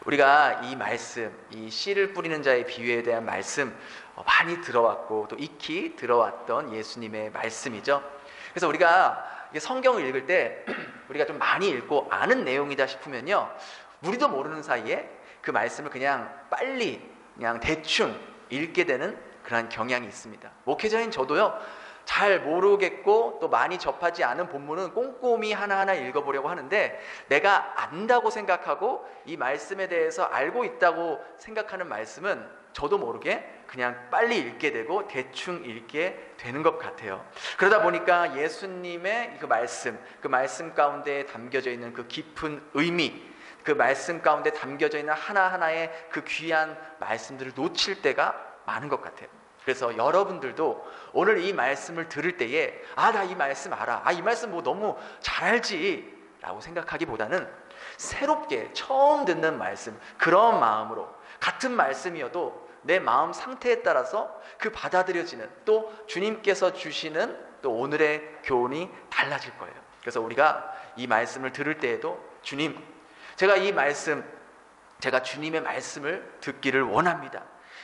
우리가 이 말씀, 이 씨를 뿌리는 자의 비유에 대한 말씀 많이 들어왔고 또 익히 들어왔던 예수님의 말씀이죠. 그래서 우리가 성경을 읽을 때 우리가 좀 많이 읽고 아는 내용이다 싶으면요, 우리도 모르는 사이에 그 말씀을 그냥 빨리 그냥 대충 읽게 되는 그런 경향이 있습니다. 목회자인 저도요, 잘 모르겠고 또 많이 접하지 않은 본문은 꼼꼼히 하나하나 읽어보려고 하는데, 내가 안다고 생각하고 이 말씀에 대해서 알고 있다고 생각하는 말씀은 저도 모르게 그냥 빨리 읽게 되고 대충 읽게 되는 것 같아요. 그러다 보니까 예수님의 그 말씀 가운데 담겨져 있는 그 깊은 의미, 그 말씀 가운데 담겨져 있는 하나하나의 그 귀한 말씀들을 놓칠 때가 많은 것 같아요. 그래서 여러분들도 오늘 이 말씀을 들을 때에 나 이 말씀 알아, 이 말씀 뭐 너무 잘 알지 라고 생각하기보다는 새롭게 처음 듣는 말씀, 그런 마음으로, 같은 말씀이어도 내 마음 상태에 따라서 그 받아들여지는, 또 주님께서 주시는 또 오늘의 교훈이 달라질 거예요. 그래서 우리가 이 말씀을 들을 때에도 주님, 제가 주님의 말씀을 듣기를 원합니다.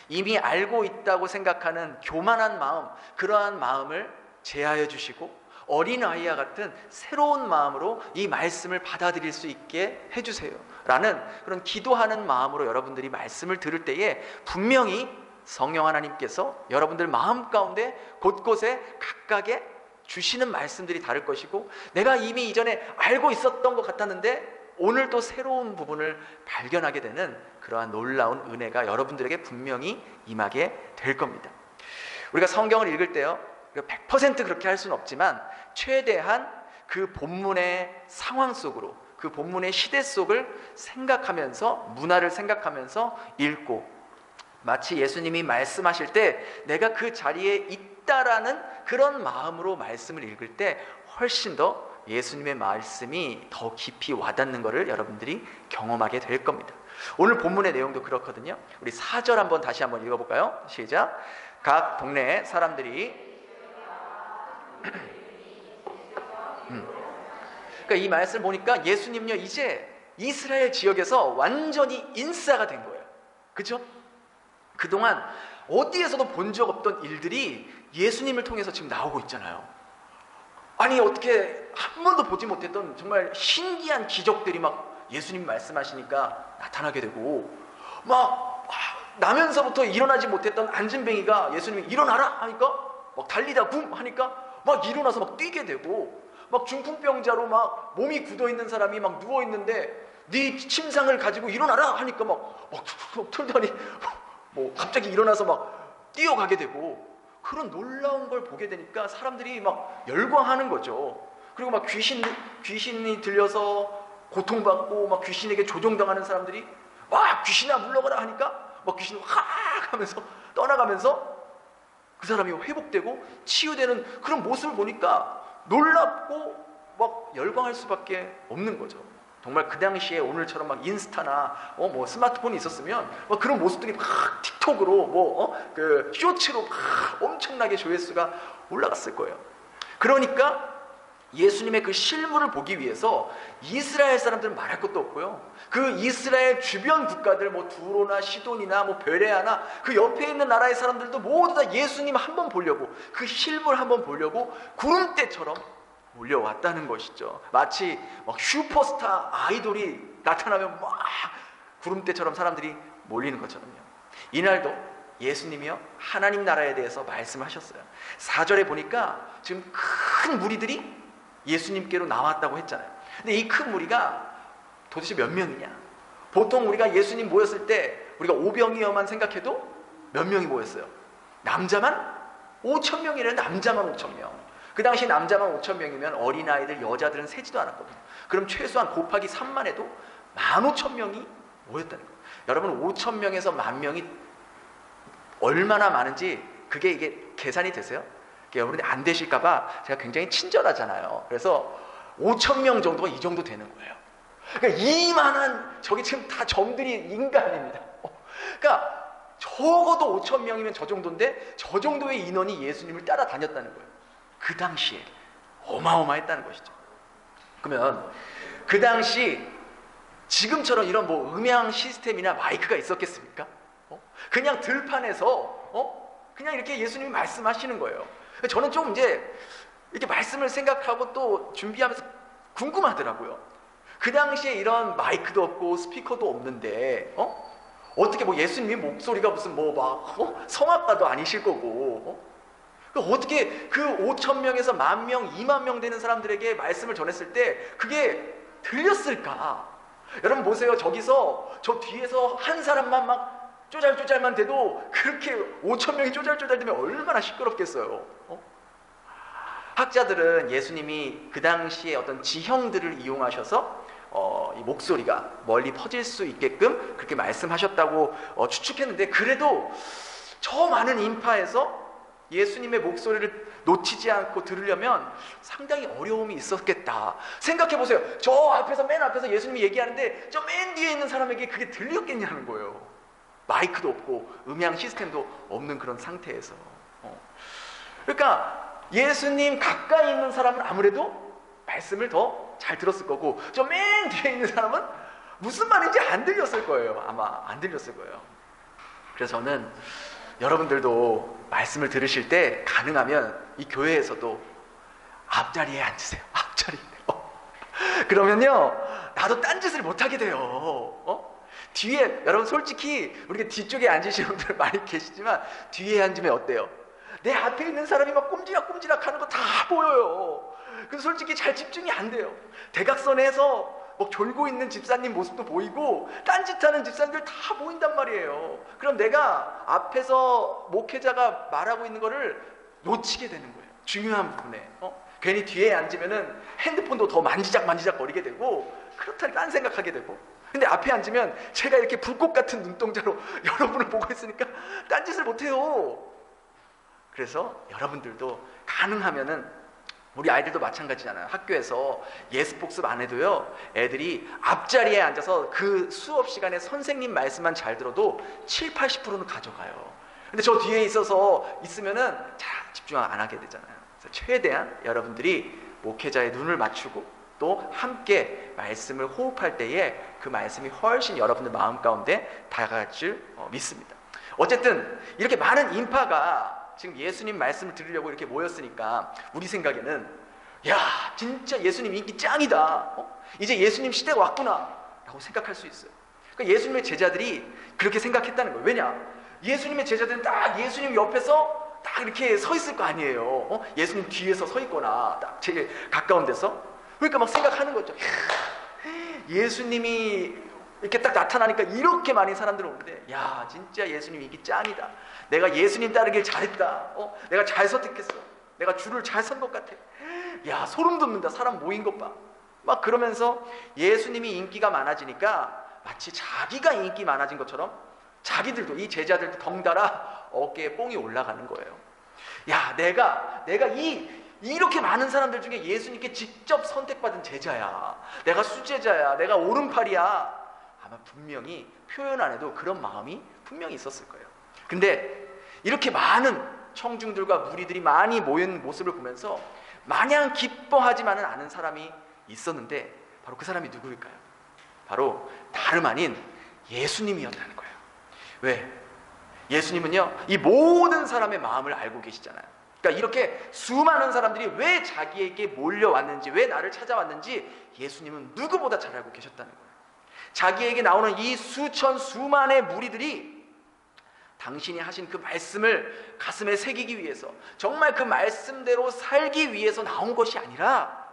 이미 알고 있다고 생각하는 교만한 마음, 그러한 마음을 제하여 주시고 어린아이와 같은 새로운 마음으로 이 말씀을 받아들일 수 있게 해주세요 라는 그런 기도하는 마음으로 여러분들이 말씀을 들을 때에 분명히 성령 하나님께서 여러분들 마음 가운데 곳곳에 각각의 주시는 말씀들이 다를 것이고, 내가 이미 이전에 알고 있었던 것 같았는데 오늘 또 새로운 부분을 발견하게 되는 그러한 놀라운 은혜가 여러분들에게 분명히 임하게 될 겁니다. 우리가 성경을 읽을 때요, 100% 그렇게 할 수는 없지만 최대한 그 본문의 상황 속으로, 그 본문의 시대 속을 생각하면서, 문화를 생각하면서 읽고, 마치 예수님이 말씀하실 때 내가 그 자리에 있다라는 그런 마음으로 말씀을 읽을 때 훨씬 더 예수님의 말씀이 더 깊이 와닿는 것을 여러분들이 경험하게 될 겁니다. 오늘 본문의 내용도 그렇거든요. 우리 4절 한번 다시 한번 읽어볼까요? 시작. 각 동네의 사람들이 그러니까 이 말씀을 보니까 예수님요, 이제 이스라엘 지역에서 완전히 인싸가 된 거예요. 그렇죠? 그동안 어디에서도 본 적 없던 일들이 예수님을 통해서 지금 나오고 있잖아요. 아니, 어떻게 한 번도 보지 못했던 정말 신기한 기적들이 막 예수님 말씀하시니까 나타나게 되고, 막 나면서부터 일어나지 못했던 안진뱅이가 예수님이 일어나라 하니까 막 달리다 붐 하니까 막 일어나서 막 뛰게 되고, 막 중풍병자로 막 몸이 굳어있는 사람이 막 누워있는데 네 침상을 가지고 일어나라 하니까 막 틀더니 뭐 갑자기 일어나서 막 뛰어가게 되고, 그런 놀라운 걸 보게 되니까 사람들이 막 열광하는 거죠. 그리고 막 귀신이 들려서 고통받고 막 귀신에게 조종당하는 사람들이 막 귀신아 물러가라 하니까 막 귀신이 확 하면서 떠나가면서 그 사람이 회복되고 치유되는 그런 모습을 보니까 놀랍고 막 열광할 수밖에 없는 거죠. 정말 그 당시에 오늘처럼 막 인스타나 뭐 스마트폰이 있었으면 막 그런 모습들이 막 틱톡으로 그 쇼츠로 막 엄청나게 조회수가 올라갔을 거예요. 그러니까 예수님의 그 실물을 보기 위해서 이스라엘 사람들은 말할 것도 없고요, 그 이스라엘 주변 국가들 뭐 두로나 시돈이나 뭐 베레아나 그 옆에 있는 나라의 사람들도 모두 다 예수님 한번 보려고, 그 실물 한번 보려고 구름대처럼 몰려왔다는 것이죠. 마치 막 슈퍼스타 아이돌이 나타나면 막 구름대처럼 사람들이 몰리는 것처럼요. 이날도 예수님이요, 하나님 나라에 대해서 말씀하셨어요. 4절에 보니까 지금 큰 무리들이 예수님께로 나왔다고 했잖아요. 근데 이 큰 무리가 도대체 몇 명이냐? 보통 우리가 예수님 모였을 때 우리가 오병이어만 생각해도 몇 명이 모였어요? 남자만 5,000명이라는, 남자만 5,000명. 그 당시 남자만 5,000명이면 어린아이들, 여자들은 세지도 않았거든요. 그럼 최소한 곱하기 3만 해도 15,000명이 모였다는 거예요. 여러분, 5,000명에서 10,000명이 얼마나 많은지 이게 계산이 되세요? 여러분이 안 되실까봐 제가 굉장히 친절하잖아요. 그래서 5,000명 정도가 이 정도 되는 거예요. 그러니까 이만한, 저기 지금 다 점들이 인간입니다. 그러니까 적어도 5,000명이면 저 정도인데 저 정도의 인원이 예수님을 따라다녔다는 거예요. 그 당시에 어마어마했다는 것이죠. 그러면 그 당시 지금처럼 이런 뭐 음향 시스템이나 마이크가 있었겠습니까? 그냥 들판에서 그냥 이렇게 예수님이 말씀하시는 거예요. 저는 좀 이제 이렇게 말씀을 생각하고 또 준비하면서 궁금하더라고요. 그 당시에 이런 마이크도 없고 스피커도 없는데 어떻게 뭐 예수님이 목소리가 무슨 뭐 막 성악가도 아니실 거고 어떻게 그 5천 명에서 10,000명, 20,000명 되는 사람들에게 말씀을 전했을 때 그게 들렸을까? 여러분 보세요. 저기서 저 뒤에서 한 사람만 막 쪼잘쪼잘만 돼도 그렇게 5,000명이 쪼잘쪼잘되면 얼마나 시끄럽겠어요. 학자들은 예수님이 그 당시에 어떤 지형들을 이용하셔서 이 목소리가 멀리 퍼질 수 있게끔 그렇게 말씀하셨다고 추측했는데, 그래도 저 많은 인파에서 예수님의 목소리를 놓치지 않고 들으려면 상당히 어려움이 있었겠다 생각해 보세요. 저 앞에서, 맨 앞에서 예수님이 얘기하는데 저 맨 뒤에 있는 사람에게 그게 들렸겠냐는 거예요. 마이크도 없고 음향 시스템도 없는 그런 상태에서. 그러니까 예수님 가까이 있는 사람은 아무래도 말씀을 더 잘 들었을 거고, 저 맨 뒤에 있는 사람은 무슨 말인지 안 들렸을 거예요. 아마 안 들렸을 거예요. 그래서 저는 여러분들도 말씀을 들으실 때 가능하면 이 교회에서도 앞자리에 앉으세요. 앞자리에. 그러면요, 나도 딴짓을 못하게 돼요. 뒤에, 여러분 솔직히 우리가 뒤쪽에 앉으시는 분들 많이 계시지만 뒤에 앉으면 어때요? 내 앞에 있는 사람이 막 꼼지락꼼지락 하는 거 다 보여요. 그래서 솔직히 잘 집중이 안 돼요. 대각선에서 막 졸고 있는 집사님 모습도 보이고 딴짓하는 집사님들 다 보인단 말이에요. 그럼 내가 앞에서 목회자가 말하고 있는 거를 놓치게 되는 거예요. 중요한 부분에. 괜히 뒤에 앉으면은 핸드폰도 더 만지작 거리게 되고 그렇다 딴 생각하게 되고. 근데 앞에 앉으면 제가 이렇게 불꽃 같은 눈동자로 여러분을 보고 있으니까 딴짓을 못해요. 그래서 여러분들도 가능하면은, 우리 아이들도 마찬가지잖아요. 학교에서 예습 복습 안 해도요, 애들이 앞자리에 앉아서 그 수업 시간에 선생님 말씀만 잘 들어도 70-80%는 가져가요. 근데 저 뒤에 있으면은 잘 집중 안 하게 되잖아요. 그래서 최대한 여러분들이 목회자의 눈을 맞추고 또 함께 말씀을 호흡할 때에 그 말씀이 훨씬 여러분들 마음 가운데 다가갈 줄 믿습니다. 어쨌든 이렇게 많은 인파가 지금 예수님 말씀을 들으려고 이렇게 모였으니까 우리 생각에는, 야, 진짜 예수님 인기 짱이다. 이제 예수님 시대가 왔구나 라고 생각할 수 있어요. 그러니까 예수님의 제자들이 그렇게 생각했다는 거예요. 왜냐? 예수님의 제자들은 딱 예수님 옆에서 딱 이렇게 서 있을 거 아니에요. 예수님 뒤에서 서 있거나 딱 제일 가까운 데서. 그러니까 막 생각하는 거죠. 예수님이 이렇게 딱 나타나니까 이렇게 많은 사람들이 오는데, 야, 진짜 예수님 인기 짱이다. 내가 예수님 따르길 잘했다. 내가 잘 선택했어. 내가 줄을 잘 선 것 같아. 야, 소름 돋는다. 사람 모인 것 봐. 막 그러면서 예수님이 인기가 많아지니까 마치 자기가 인기 많아진 것처럼 자기들도, 이 제자들도 덩달아 어깨에 뽕이 올라가는 거예요. 야, 내가 이렇게 많은 사람들 중에 예수님께 직접 선택받은 제자야. 내가 수제자야. 내가 오른팔이야. 아마 분명히 표현 안 해도 그런 마음이 분명히 있었을 거예요. 근데 이렇게 많은 청중들과 무리들이 많이 모인 모습을 보면서 마냥 기뻐하지만은 않은 사람이 있었는데, 바로 그 사람이 누구일까요? 바로 다름 아닌 예수님이었다는 거예요. 왜? 예수님은요, 이 모든 사람의 마음을 알고 계시잖아요. 그러니까 이렇게 수많은 사람들이 왜 자기에게 몰려왔는지, 왜 나를 찾아왔는지 예수님은 누구보다 잘 알고 계셨다는 거예요. 자기에게 나오는 이 수만의 무리들이 당신이 하신 그 말씀을 가슴에 새기기 위해서, 정말 그 말씀대로 살기 위해서 나온 것이 아니라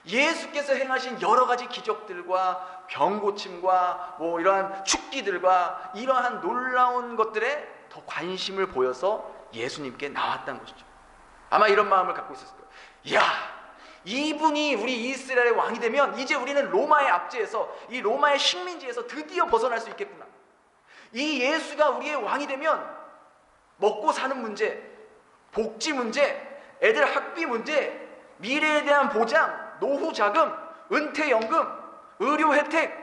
예수께서 행하신 여러 가지 기적들과 병고침과 뭐 이러한 축기들과 이러한 놀라운 것들에 더 관심을 보여서 예수님께 나왔다는 것이죠. 아마 이런 마음을 갖고 있었을 거예요. 이야, 이분이 우리 이스라엘의 왕이 되면 이제 우리는 로마의 압제에서, 이 로마의 식민지에서 드디어 벗어날 수 있겠구나. 이 예수가 우리의 왕이 되면 먹고 사는 문제, 복지 문제, 애들 학비 문제, 미래에 대한 보장, 노후 자금, 은퇴연금, 의료 혜택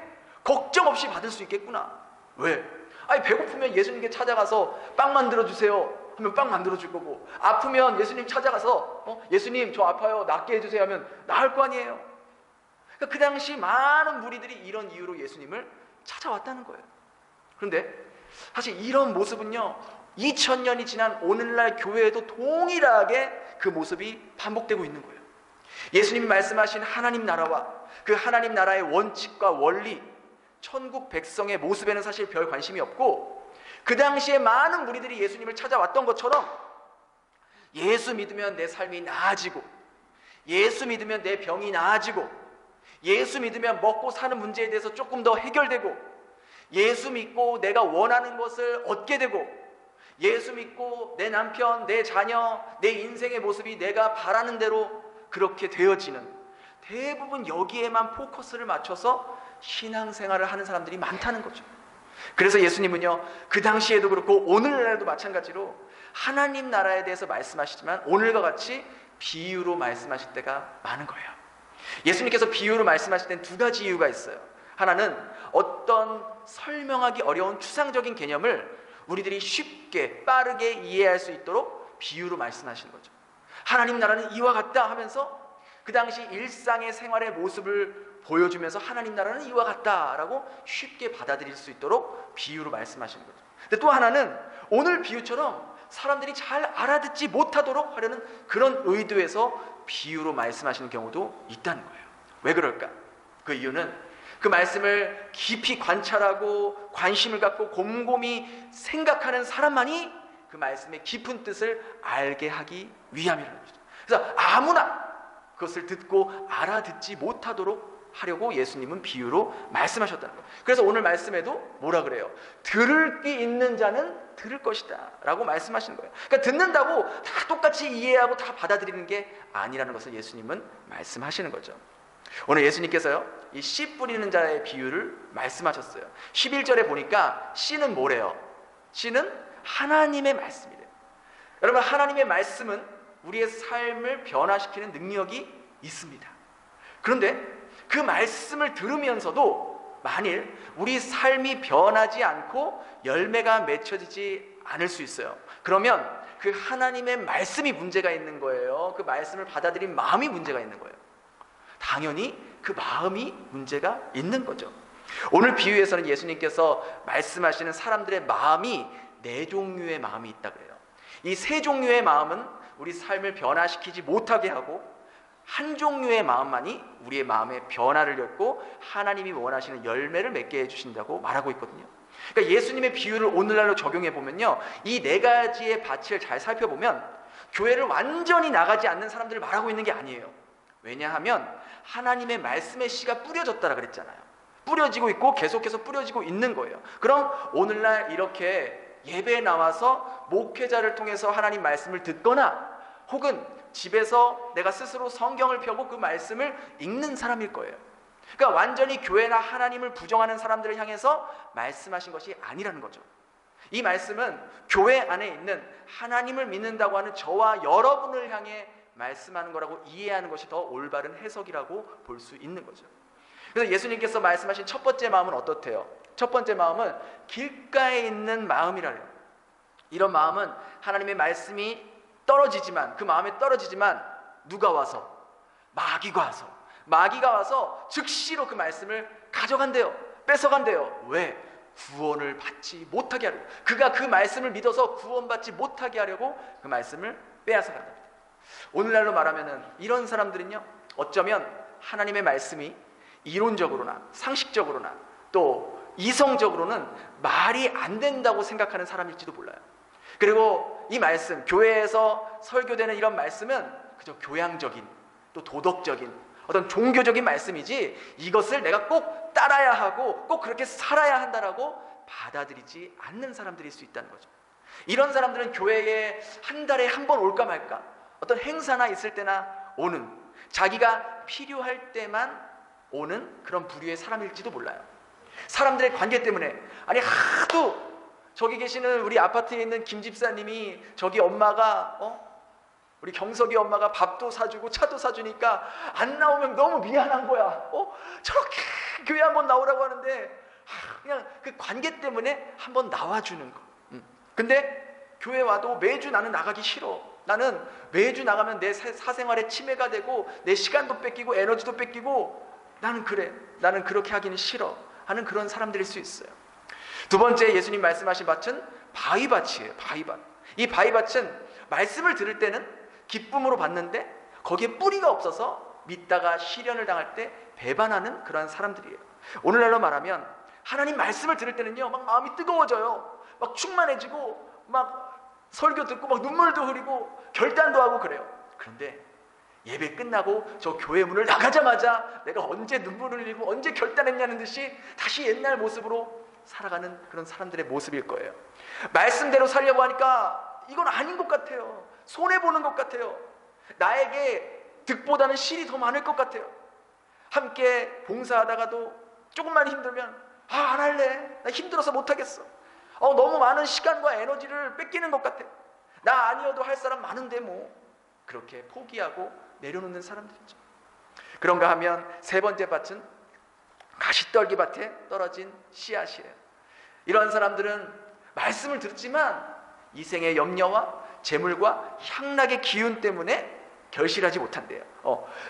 걱정 없이 받을 수 있겠구나. 왜? 아니, 배고프면 예수님께 찾아가서 빵 만들어주세요 하면 빵 만들어줄 거고, 아프면 예수님 찾아가서 예수님 저 아파요 낫게 해주세요 하면 나을 거 아니에요. 그러니까 그 당시 많은 무리들이 이런 이유로 예수님을 찾아왔다는 거예요. 그런데 사실 이런 모습은요, 2000년이 지난 오늘날 교회에도 동일하게 그 모습이 반복되고 있는 거예요. 예수님이 말씀하신 하나님 나라와 그 하나님 나라의 원칙과 원리, 천국 백성의 모습에는 사실 별 관심이 없고, 그 당시에 많은 무리들이 예수님을 찾아왔던 것처럼 예수 믿으면 내 삶이 나아지고, 예수 믿으면 내 병이 나아지고, 예수 믿으면 먹고 사는 문제에 대해서 조금 더 해결되고, 예수 믿고 내가 원하는 것을 얻게 되고, 예수 믿고 내 남편, 내 자녀, 내 인생의 모습이 내가 바라는 대로 그렇게 되어지는, 대부분 여기에만 포커스를 맞춰서 신앙생활을 하는 사람들이 많다는 거죠. 그래서 예수님은요, 그 당시에도 그렇고 오늘날에도 마찬가지로 하나님 나라에 대해서 말씀하시지만 오늘과 같이 비유로 말씀하실 때가 많은 거예요. 예수님께서 비유로 말씀하실 땐 두 가지 이유가 있어요. 하나는 어떤 설명하기 어려운 추상적인 개념을 우리들이 쉽게 빠르게 이해할 수 있도록 비유로 말씀하시는 거죠. 하나님 나라는 이와 같다 하면서 그 당시 일상의 생활의 모습을 보여주면서 하나님 나라는 이와 같다라고 쉽게 받아들일 수 있도록 비유로 말씀하시는 거죠. 근데 또 하나는 오늘 비유처럼 사람들이 잘 알아듣지 못하도록 하려는 그런 의도에서 비유로 말씀하시는 경우도 있다는 거예요. 왜 그럴까? 그 이유는 그 말씀을 깊이 관찰하고 관심을 갖고 곰곰이 생각하는 사람만이 그 말씀의 깊은 뜻을 알게 하기 위함이라는 거죠. 그래서 아무나 그것을 듣고 알아듣지 못하도록 하려고 예수님은 비유로 말씀하셨다는 거예요. 그래서 오늘 말씀에도 뭐라 그래요? 들을 귀 있는 자는 들을 것이다 라고 말씀하시는 거예요. 그러니까 듣는다고 다 똑같이 이해하고 다 받아들이는 게 아니라는 것을 예수님은 말씀하시는 거죠. 오늘 예수님께서요, 이 씨 뿌리는 자의 비유를 말씀하셨어요. 11절에 보니까 씨는 뭐래요? 씨는 하나님의 말씀이래요. 여러분, 하나님의 말씀은 우리의 삶을 변화시키는 능력이 있습니다. 그런데 그 말씀을 들으면서도 만일 우리 삶이 변하지 않고 열매가 맺혀지지 않을 수 있어요. 그러면 그 하나님의 말씀이 문제가 있는 거예요. 그 말씀을 받아들인 마음이 문제가 있는 거예요. 당연히 그 마음이 문제가 있는 거죠. 오늘 비유에서는 예수님께서 말씀하시는 사람들의 마음이 네 종류의 마음이 있다 그래요. 이 세 종류의 마음은 우리 삶을 변화시키지 못하게 하고, 한 종류의 마음만이 우리의 마음의 변화를 였고 하나님이 원하시는 열매를 맺게 해주신다고 말하고 있거든요. 그러니까 예수님의 비유를 오늘날로 적용해 보면요, 이 네 가지의 밭을 잘 살펴보면 교회를 완전히 나가지 않는 사람들을 말하고 있는 게 아니에요. 왜냐하면 하나님의 말씀의 씨가 뿌려졌다라 그랬잖아요. 뿌려지고 있고 계속해서 뿌려지고 있는 거예요. 그럼 오늘날 이렇게 예배에 나와서 목회자를 통해서 하나님 말씀을 듣거나 혹은 집에서 내가 스스로 성경을 펴고 그 말씀을 읽는 사람일 거예요. 그러니까 완전히 교회나 하나님을 부정하는 사람들을 향해서 말씀하신 것이 아니라는 거죠. 이 말씀은 교회 안에 있는 하나님을 믿는다고 하는 저와 여러분을 향해 말씀하는 거라고 이해하는 것이 더 올바른 해석이라고 볼 수 있는 거죠. 그래서 예수님께서 말씀하신 첫 번째 마음은 어떻대요? 첫 번째 마음은 길가에 있는 마음이라요. 이런 마음은 하나님의 말씀이 떨어지지만, 그 마음에 떨어지지만 누가 와서? 마귀가 와서 즉시로 그 말씀을 가져간대요. 뺏어간대요. 왜? 구원을 받지 못하게 하려고. 그가 그 말씀을 믿어서 구원받지 못하게 하려고 그 말씀을 빼앗아 간답니다. 오늘날로 말하면 이런 사람들은요, 어쩌면 하나님의 말씀이 이론적으로나 상식적으로나 또 이성적으로는 말이 안 된다고 생각하는 사람일지도 몰라요. 그리고 이 말씀, 교회에서 설교되는 이런 말씀은 그저 교양적인, 또 도덕적인, 어떤 종교적인 말씀이지 이것을 내가 꼭 따라야 하고 꼭 그렇게 살아야 한다라고 받아들이지 않는 사람들일 수 있다는 거죠. 이런 사람들은 교회에 한 달에 한 번 올까 말까, 어떤 행사나 있을 때나 오는, 자기가 필요할 때만 오는 그런 부류의 사람일지도 몰라요. 사람들의 관계 때문에, 아니 하도 저기 계시는 우리 아파트에 있는 김 집사님이 저기 엄마가 우리 경석이 엄마가 밥도 사주고 차도 사주니까 안 나오면 너무 미안한 거야. 저렇게 교회 한번 나오라고 하는데 그냥 그 관계 때문에 한번 나와주는 거. 근데 교회 와도 매주 나는 나가기 싫어. 나는 매주 나가면 내 사생활에 침해가 되고 내 시간도 뺏기고 에너지도 뺏기고 나는 그래, 나는 그렇게 하기는 싫어 하는 그런 사람들일 수 있어요. 두 번째 예수님 말씀하신 밭은 바위밭이에요. 바위밭. 이 바위밭은 말씀을 들을 때는 기쁨으로 받는데 거기에 뿌리가 없어서 믿다가 시련을 당할 때 배반하는 그러한 사람들이에요. 오늘날로 말하면 하나님 말씀을 들을 때는요, 막 마음이 뜨거워져요. 막 충만해지고 막 설교 듣고 막 눈물도 흐리고 결단도 하고 그래요. 그런데 예배 끝나고 저 교회 문을 나가자마자 내가 언제 눈물을 흘리고 언제 결단했냐는 듯이 다시 옛날 모습으로 살아가는 그런 사람들의 모습일 거예요. 말씀대로 살려고 하니까 이건 아닌 것 같아요. 손해보는 것 같아요. 나에게 득보다는 실이 더 많을 것 같아요. 함께 봉사하다가도 조금만 힘들면 안 할래. 나 힘들어서 못하겠어. 너무 많은 시간과 에너지를 뺏기는 것 같아. 나 아니어도 할 사람 많은데 뭐. 그렇게 포기하고 내려놓는 사람들이죠. 그런가 하면 세 번째 밭은 가시떨기 밭에 떨어진 씨앗이에요. 이런 사람들은 말씀을 듣지만 이생의 염려와 재물과 향락의 기운 때문에 결실하지 못한대요.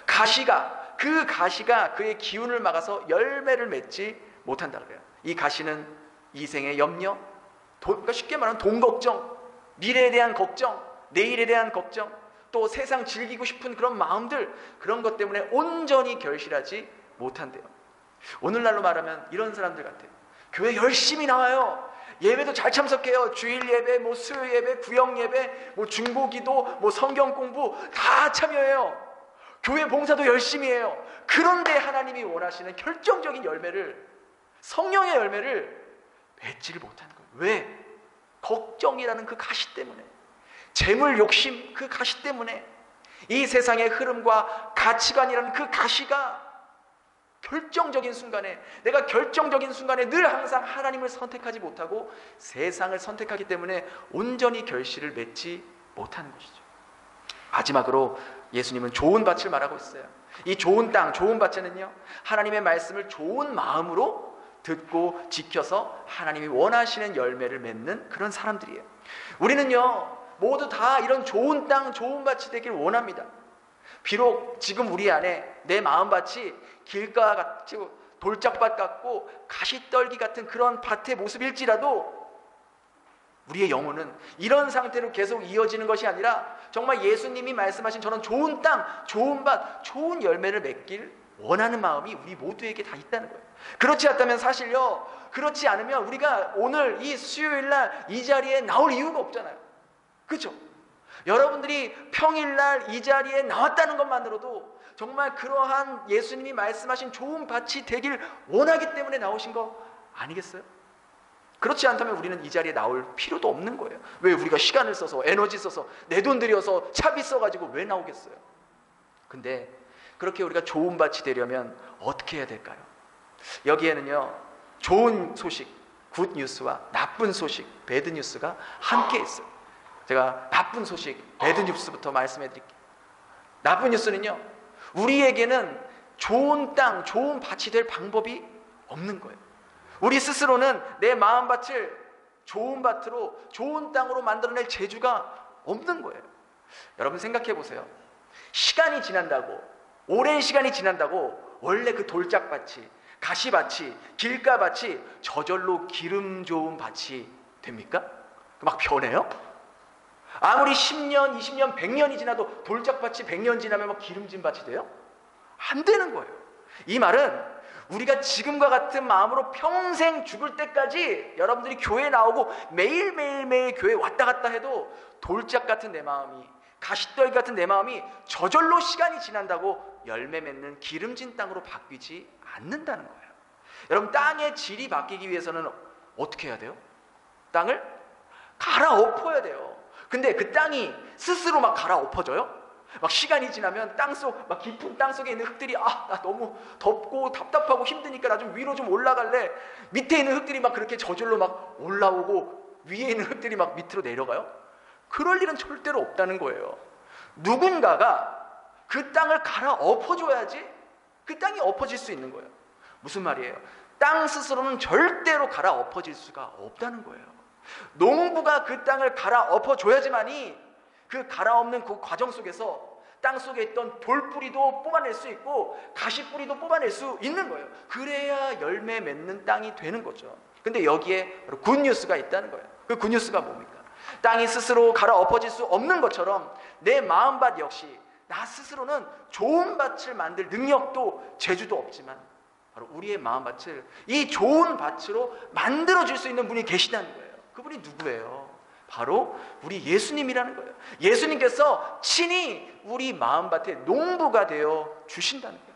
가시가 그의 기운을 막아서 열매를 맺지 못한다고 해요. 이 가시는 이생의 염려, 그러니까 쉽게 말하면 돈 걱정, 미래에 대한 걱정, 내일에 대한 걱정, 또 세상 즐기고 싶은 그런 마음들, 그런 것 때문에 온전히 결실하지 못한대요. 오늘날로 말하면 이런 사람들 같아요. 교회 열심히 나와요. 예배도 잘 참석해요. 주일 예배, 뭐 수요 예배, 구역 예배, 뭐 중보기도, 뭐 성경 공부 다 참여해요. 교회 봉사도 열심히 해요. 그런데 하나님이 원하시는 결정적인 열매를, 성령의 열매를 맺지를 못하는 거예요. 왜? 걱정이라는 그 가시 때문에, 재물 욕심 그 가시 때문에, 이 세상의 흐름과 가치관이라는 그 가시가 내가 결정적인 순간에 늘 항상 하나님을 선택하지 못하고 세상을 선택하기 때문에 온전히 결실을 맺지 못하는 것이죠. 마지막으로 예수님은 좋은 밭을 말하고 있어요. 이 좋은 땅, 좋은 밭에는요, 하나님의 말씀을 좋은 마음으로 듣고 지켜서 하나님이 원하시는 열매를 맺는 그런 사람들이에요. 우리는요, 모두 다 이런 좋은 땅, 좋은 밭이 되길 원합니다. 비록 지금 우리 안에 내 마음밭이 길가 같이 돌짝밭 같고 가시떨기 같은 그런 밭의 모습일지라도 우리의 영혼은 이런 상태로 계속 이어지는 것이 아니라 정말 예수님이 말씀하신 저런 좋은 땅, 좋은 밭, 좋은 열매를 맺길 원하는 마음이 우리 모두에게 다 있다는 거예요. 그렇지 않다면 사실요, 그렇지 않으면 우리가 오늘 이 수요일날 이 자리에 나올 이유가 없잖아요. 그렇죠? 여러분들이 평일날 이 자리에 나왔다는 것만으로도 정말 그러한 예수님이 말씀하신 좋은 밭이 되길 원하기 때문에 나오신 거 아니겠어요? 그렇지 않다면 우리는 이 자리에 나올 필요도 없는 거예요. 왜 우리가 시간을 써서 에너지 써서 내 돈 들여서 차비 써가지고 왜 나오겠어요? 근데 그렇게 우리가 좋은 밭이 되려면 어떻게 해야 될까요? 여기에는요, 좋은 소식, 굿 뉴스와 나쁜 소식, 배드 뉴스가 함께 있어요. 제가 나쁜 소식, 배드 뉴스부터 말씀해 드릴게요. 나쁜 뉴스는요, 우리에게는 좋은 땅, 좋은 밭이 될 방법이 없는 거예요. 우리 스스로는 내 마음밭을 좋은 밭으로, 좋은 땅으로 만들어낼 재주가 없는 거예요. 여러분 생각해 보세요. 시간이 지난다고, 오랜 시간이 지난다고 원래 그 돌짝밭이, 가시밭이, 길가밭이 저절로 기름 좋은 밭이 됩니까? 막 변해요? 아무리 10년, 20년, 100년이 지나도 돌짝밭이 100년 지나면 막 기름진 밭이 돼요? 안 되는 거예요. 이 말은 우리가 지금과 같은 마음으로 평생 죽을 때까지 여러분들이 교회에 나오고 매일매일 교회에 왔다 갔다 해도 돌짝 같은 내 마음이, 가시떨기 같은 내 마음이 저절로 시간이 지난다고 열매 맺는 기름진 땅으로 바뀌지 않는다는 거예요. 여러분, 땅의 질이 바뀌기 위해서는 어떻게 해야 돼요? 땅을 갈아엎어야 돼요. 근데 그 땅이 스스로 막 갈아엎어져요? 막 시간이 지나면 땅속, 막 깊은 땅속에 있는 흙들이 나 너무 덥고 답답하고 힘드니까 나 좀 위로 좀 올라갈래. 밑에 있는 흙들이 막 그렇게 저절로 막 올라오고 위에 있는 흙들이 막 밑으로 내려가요? 그럴 일은 절대로 없다는 거예요. 누군가가 그 땅을 갈아엎어줘야지 그 땅이 엎어질 수 있는 거예요. 무슨 말이에요? 땅 스스로는 절대로 갈아엎어질 수가 없다는 거예요. 농부가 그 땅을 갈아엎어줘야지만이 그 갈아엎는 그 과정 속에서 땅 속에 있던 돌뿌리도 뽑아낼 수 있고 가시뿌리도 뽑아낼 수 있는 거예요. 그래야 열매 맺는 땅이 되는 거죠. 근데 여기에 굿뉴스가 있다는 거예요. 그 굿뉴스가 뭡니까? 땅이 스스로 갈아엎어질 수 없는 것처럼 내 마음밭 역시 나 스스로는 좋은 밭을 만들 능력도 재주도 없지만 바로 우리의 마음밭을 이 좋은 밭으로 만들어줄 수 있는 분이 계시다는 거예요. 그분이 누구예요? 바로 우리 예수님이라는 거예요. 예수님께서 친히 우리 마음밭에 농부가 되어 주신다는 거예요.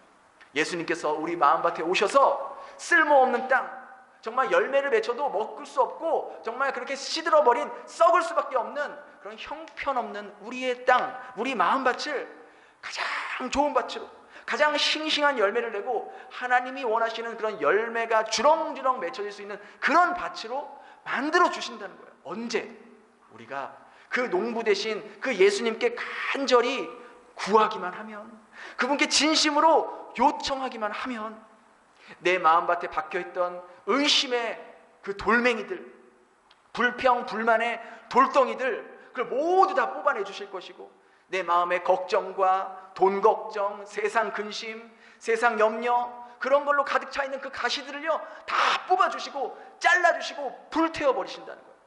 예수님께서 우리 마음밭에 오셔서 쓸모없는 땅, 정말 열매를 맺혀도 먹을 수 없고 정말 그렇게 시들어버린 썩을 수밖에 없는 그런 형편없는 우리의 땅, 우리 마음밭을 가장 좋은 밭으로, 가장 싱싱한 열매를 내고 하나님이 원하시는 그런 열매가 주렁주렁 맺혀질 수 있는 그런 밭으로 만들어 주신다는 거예요. 언제? 우리가 그 농부 대신 그 예수님께 간절히 구하기만 하면, 그분께 진심으로 요청하기만 하면 내 마음밭에 박혀있던 의심의 그 돌멩이들, 불평, 불만의 돌덩이들, 그걸 모두 다 뽑아내 주실 것이고, 내 마음의 걱정과 돈 걱정, 세상 근심, 세상 염려, 그런 걸로 가득 차 있는 그 가시들을요 다 뽑아주시고 잘라주시고 불태워 버리신다는 거예요.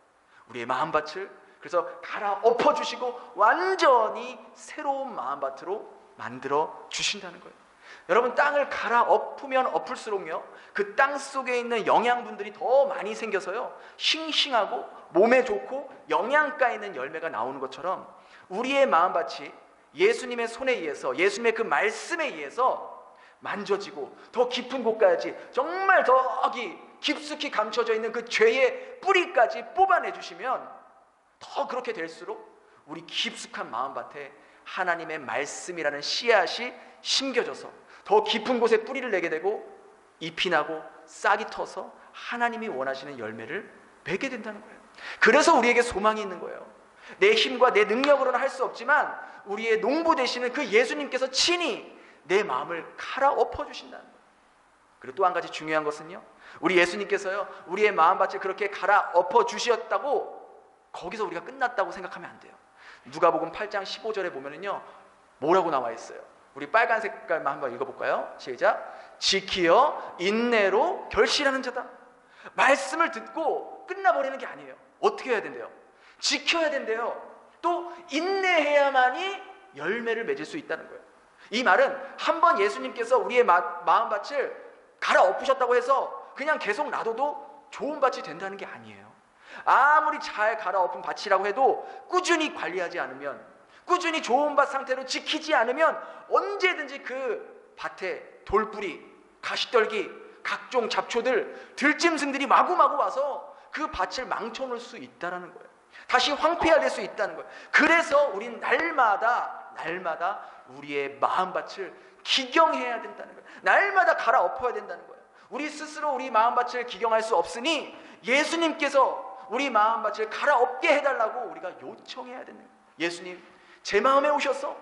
우리의 마음밭을 그래서 갈아엎어 주시고 완전히 새로운 마음밭으로 만들어 주신다는 거예요. 여러분, 땅을 갈아엎으면 엎을수록요 그 땅 속에 있는 영양분들이 더 많이 생겨서요 싱싱하고 몸에 좋고 영양가 있는 열매가 나오는 것처럼 우리의 마음밭이 예수님의 손에 의해서, 예수님의 그 말씀에 의해서 만져지고 더 깊은 곳까지, 정말 더 깊숙이 감춰져 있는 그 죄의 뿌리까지 뽑아내 주시면 더 그렇게 될수록 우리 깊숙한 마음밭에 하나님의 말씀이라는 씨앗이 심겨져서 더 깊은 곳에 뿌리를 내게 되고 잎이 나고 싹이 터서 하나님이 원하시는 열매를 맺게 된다는 거예요. 그래서 우리에게 소망이 있는 거예요. 내 힘과 내 능력으로는 할 수 없지만 우리의 농부 되시는 그 예수님께서 친히 내 마음을 갈아엎어 주신다는 거예요. 그리고 또 한 가지 중요한 것은요, 우리 예수님께서요 우리의 마음밭을 그렇게 갈아엎어 주셨다고 거기서 우리가 끝났다고 생각하면 안 돼요. 누가복음 8장 15절에 보면은요 뭐라고 나와 있어요? 우리 빨간 색깔만 한번 읽어볼까요? 시작. 지키어 인내로 결실하는 자다. 말씀을 듣고 끝나버리는 게 아니에요. 어떻게 해야 된대요? 지켜야 된대요. 또 인내해야만이 열매를 맺을 수 있다는 거예요. 이 말은 한번 예수님께서 우리의 마음밭을 갈아엎으셨다고 해서 그냥 계속 놔둬도 좋은 밭이 된다는 게 아니에요. 아무리 잘 갈아엎은 밭이라고 해도 꾸준히 관리하지 않으면, 꾸준히 좋은 밭 상태로 지키지 않으면 언제든지 그 밭에 돌뿌리, 가시떨기, 각종 잡초들, 들짐승들이 마구마구 와서 그 밭을 망쳐놓을 수 있다는 거예요. 다시 황폐화될 수 있다는 거예요. 그래서 우린 날마다 우리의 마음밭을 기경해야 된다는 거예요. 날마다 갈아엎어야 된다는 거예요. 우리 스스로 우리 마음밭을 기경할 수 없으니 예수님께서 우리 마음밭을 갈아엎게 해달라고 우리가 요청해야 되는 거예요. 예수님, 제 마음에 오셔서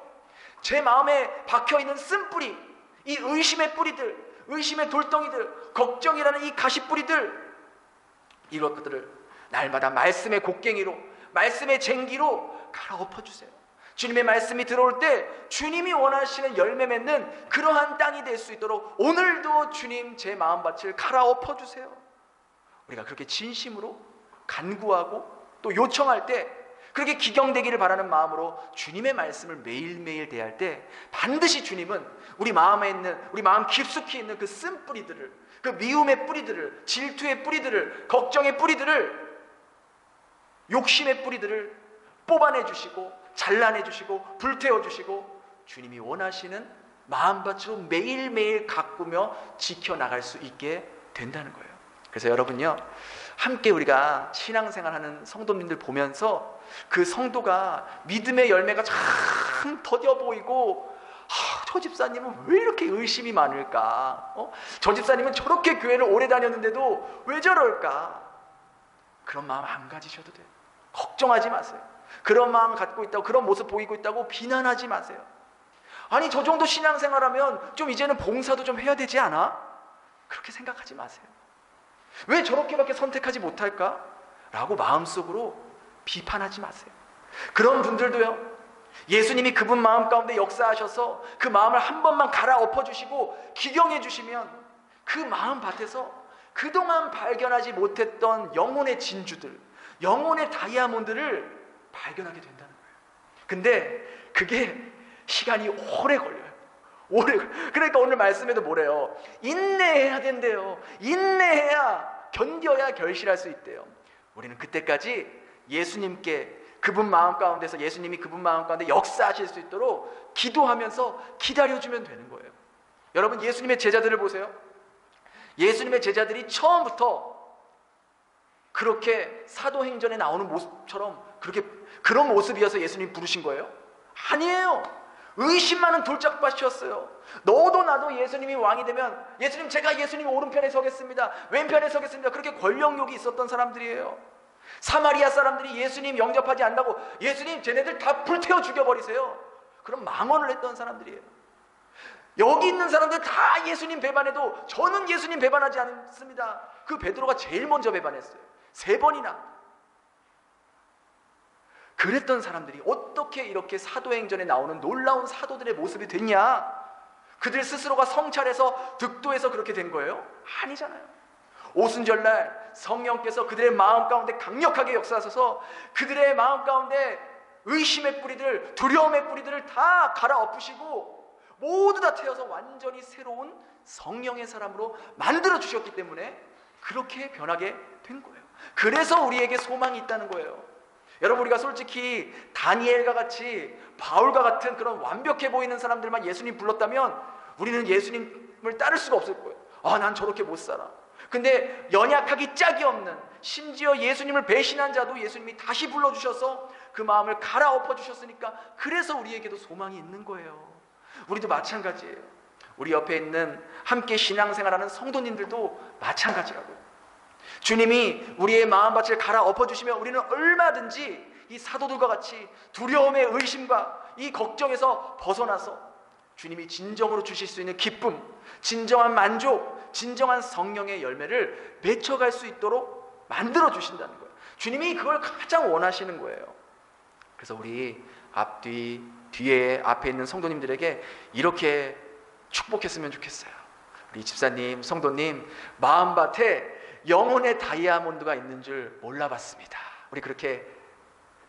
제 마음에 박혀있는 쓴뿌리, 이 의심의 뿌리들, 의심의 돌덩이들, 걱정이라는 이 가시뿌리들, 이런 것들을 날마다 말씀의 곡괭이로, 말씀의 쟁기로 갈아엎어주세요. 주님의 말씀이 들어올 때 주님이 원하시는 열매 맺는 그러한 땅이 될 수 있도록 오늘도 주님 제 마음밭을 갈아엎어주세요. 우리가 그렇게 진심으로 간구하고 또 요청할 때, 그렇게 기경되기를 바라는 마음으로 주님의 말씀을 매일매일 대할 때 반드시 주님은 우리 마음에 있는, 우리 마음 깊숙이 있는 그 쓴뿌리들을, 그 미움의 뿌리들을, 질투의 뿌리들을, 걱정의 뿌리들을, 욕심의 뿌리들을 뽑아내 주시고 잘라내 주시고 불태워 주시고 주님이 원하시는 마음밭으로 매일매일 가꾸며 지켜나갈 수 있게 된다는 거예요. 그래서 여러분요, 함께 우리가 신앙생활하는 성도님들 보면서 그 성도가 믿음의 열매가 참 더뎌 보이고, 저 집사님은 왜 이렇게 의심이 많을까? 저 집사님은 저렇게 교회를 오래 다녔는데도 왜 저럴까? 그런 마음 안 가지셔도 돼요. 걱정하지 마세요. 그런 마음 갖고 있다고, 그런 모습 보이고 있다고 비난하지 마세요. 아니, 저 정도 신앙생활하면 좀 이제는 봉사도 좀 해야 되지 않아? 그렇게 생각하지 마세요. 왜 저렇게밖에 선택하지 못할까? 라고 마음속으로 비판하지 마세요. 그런 분들도요, 예수님이 그분 마음 가운데 역사하셔서 그 마음을 한 번만 갈아엎어 주시고 기경해 주시면 그 마음 밭에서 그동안 발견하지 못했던 영혼의 진주들, 영혼의 다이아몬드를 발견하게 된다는 거예요. 근데 그게 시간이 오래 걸려요. 그러니까 오늘 말씀에도 뭐래요? 인내해야 된대요. 인내해야, 견뎌야 결실할 수 있대요. 우리는 그때까지 예수님께 그분 마음 가운데서 예수님이 그분 마음 가운데 역사하실 수 있도록 기도하면서 기다려주면 되는 거예요. 여러분, 예수님의 제자들을 보세요. 예수님의 제자들이 처음부터 그렇게 사도행전에 나오는 모습처럼 그런 모습이어서 예수님 부르신 거예요? 아니에요. 의심 많은 돌짝밭이었어요. 너도 나도 예수님이 왕이 되면 예수님, 제가 예수님 오른편에 서겠습니다, 왼편에 서겠습니다, 그렇게 권력욕이 있었던 사람들이에요. 사마리아 사람들이 예수님 영접하지 않는다고 예수님 쟤네들 다 불태워 죽여버리세요, 그럼 망언을 했던 사람들이에요. 여기 있는 사람들 다 예수님 배반해도 저는 예수님 배반하지 않습니다. 그 베드로가 제일 먼저 배반했어요. 3번이나. 그랬던 사람들이 어떻게 이렇게 사도행전에 나오는 놀라운 사도들의 모습이 됐냐? 그들 스스로가 성찰해서 득도해서 그렇게 된 거예요? 아니잖아요. 오순절날 성령께서 그들의 마음 가운데 강력하게 역사하셔서 그들의 마음 가운데 의심의 뿌리들, 두려움의 뿌리들을 다 갈아엎으시고 모두 다 태워서 완전히 새로운 성령의 사람으로 만들어 주셨기 때문에 그렇게 변하게 된 거예요. 그래서 우리에게 소망이 있다는 거예요. 여러분, 우리가 솔직히 다니엘과 같이 바울과 같은 그런 완벽해 보이는 사람들만 예수님 불렀다면 우리는 예수님을 따를 수가 없을 거예요. 난 저렇게 못 살아. 근데 연약하기 짝이 없는, 심지어 예수님을 배신한 자도 예수님이 다시 불러주셔서 그 마음을 갈아엎어 주셨으니까 그래서 우리에게도 소망이 있는 거예요. 우리도 마찬가지예요. 우리 옆에 있는 함께 신앙생활하는 성도님들도 마찬가지라고요. 주님이 우리의 마음밭을 갈아엎어 주시면 우리는 얼마든지 이 사도들과 같이 두려움의 의심과 이 걱정에서 벗어나서 주님이 진정으로 주실 수 있는 기쁨, 진정한 만족, 진정한 성령의 열매를 맺혀갈 수 있도록 만들어 주신다는 거예요. 주님이 그걸 가장 원하시는 거예요. 그래서 우리 뒤에 앞에 있는 성도님들에게 이렇게 축복했으면 좋겠어요. 우리 집사님, 성도님, 마음밭에 영혼의 다이아몬드가 있는 줄 몰라봤습니다. 우리 그렇게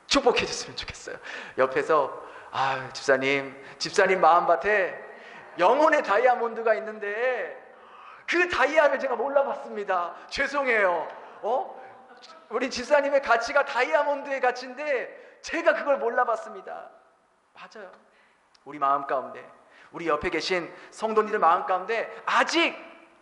축복해 줬으면 좋겠어요. 옆에서 집사님 마음밭에 영혼의 다이아몬드가 있는데 그 다이아를 제가 몰라봤습니다. 죄송해요. 우리 집사님의 가치가 다이아몬드의 가치인데 제가 그걸 몰라봤습니다. 맞아요. 우리 마음 가운데, 우리 옆에 계신 성도님들 마음 가운데 아직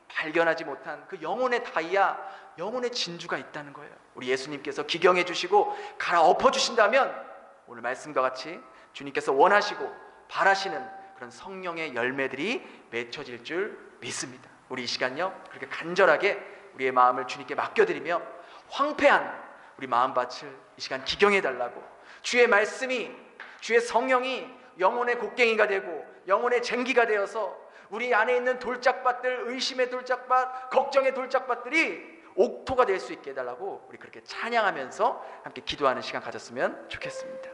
발견하지 못한 그 영혼의 다이아, 영혼의 진주가 있다는 거예요. 우리 예수님께서 기경해 주시고 갈아엎어 주신다면 오늘 말씀과 같이 주님께서 원하시고 바라시는 그런 성령의 열매들이 맺혀질 줄 믿습니다. 우리 이 시간요, 그렇게 간절하게 우리의 마음을 주님께 맡겨드리며 황폐한 우리 마음밭을 이 시간 기경해 달라고, 주의 말씀이, 주의 성령이 영혼의 곡괭이가 되고 영혼의 쟁기가 되어서 우리 안에 있는 돌짝밭들, 의심의 돌짝밭, 걱정의 돌짝밭들이 옥토가 될 수 있게 해달라고 우리 그렇게 찬양하면서 함께 기도하는 시간 가졌으면 좋겠습니다.